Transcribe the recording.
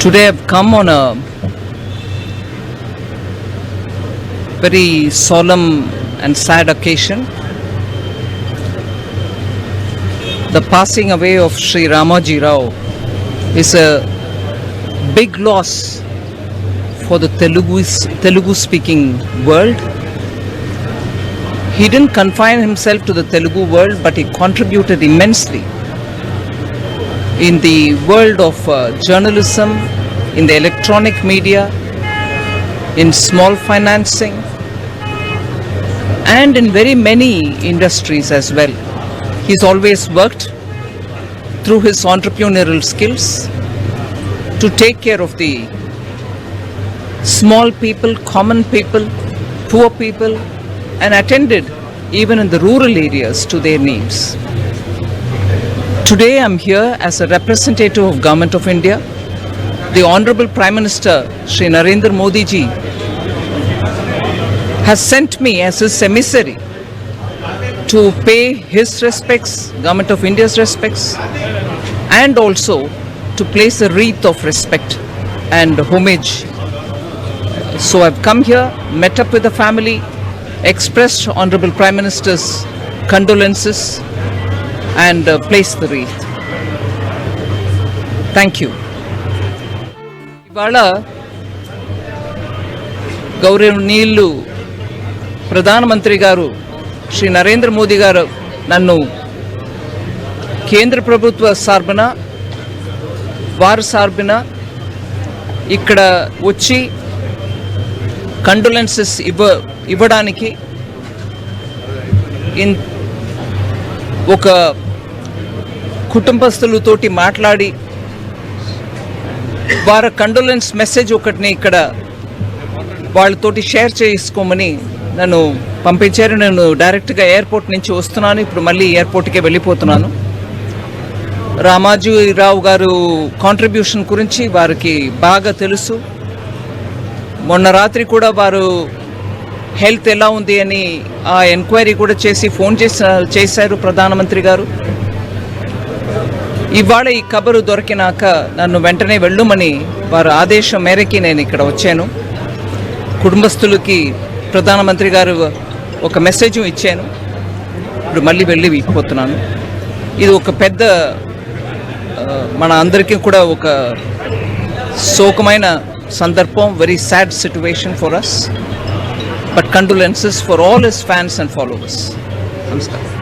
Today I've come on a very solemn and sad occasion. The passing away of Sri Ramoji Rao is a big loss for the Telugu speaking world. He didn't confine himself to the Telugu world, but he contributed immensely in the world of journalism, in the electronic media, in small financing, and in very many industries as well. He's always worked through his entrepreneurial skills to take care of the small people, common people, poor people, and attended even in the rural areas to their needs. Today I'm here as a representative of Government of India. The Honorable Prime Minister Shri Narendra Modi ji has sent me as his emissary to pay his respects, Government of India's respects, and also to place a wreath of respect and homage. So I've come here, met up with the family, expressed Honorable Prime Minister's condolences and placed the wreath. Thank you. ఇవాళ గౌరవనీయులు ప్రధానమంత్రి గారు శ్రీ నరేంద్ర మోదీ గారు నన్ను కేంద్ర ప్రభుత్వ సార్బన వారి సార్బన ఇక్కడ వచ్చి కండోలెన్సెస్ ఇవ్వడానికి ఒక కుటుంబస్తులతోటి మాట్లాడి వారి కండోలెన్స్ మెసేజ్ ఒకటిని ఇక్కడ వాళ్ళతోటి షేర్ చేసుకోమని నన్ను పంపించారు. నేను డైరెక్ట్గా ఎయిర్పోర్ట్ నుంచి వస్తున్నాను. ఇప్పుడు మళ్ళీ ఎయిర్పోర్ట్కే వెళ్ళిపోతున్నాను. రామాజీ రావు గారు కాంట్రిబ్యూషన్ గురించి వారికి బాగా తెలుసు. మొన్న రాత్రి కూడా వారు హెల్త్ ఎలా ఉంది అని ఆ ఎంక్వైరీ కూడా చేసి ఫోన్ చేశారు ప్రధానమంత్రి గారు. ఇవాళ ఈ కబరు దొరికినాక నన్ను వెంటనే వెళ్ళమని వారి ఆదేశం మేరకి నేను ఇక్కడ వచ్చాను. కుటుంబస్తులకి ప్రధానమంత్రి గారు ఒక మెసేజ్ ఇచ్చాను. ఇప్పుడు మళ్ళీ వెళ్ళిపోతున్నాను. ఇది ఒక పెద్ద మన అందరికీ కూడా ఒక శోకమైన సందర్భం, very sad situation for us, but condolences for all his fans and followers. Namaskar.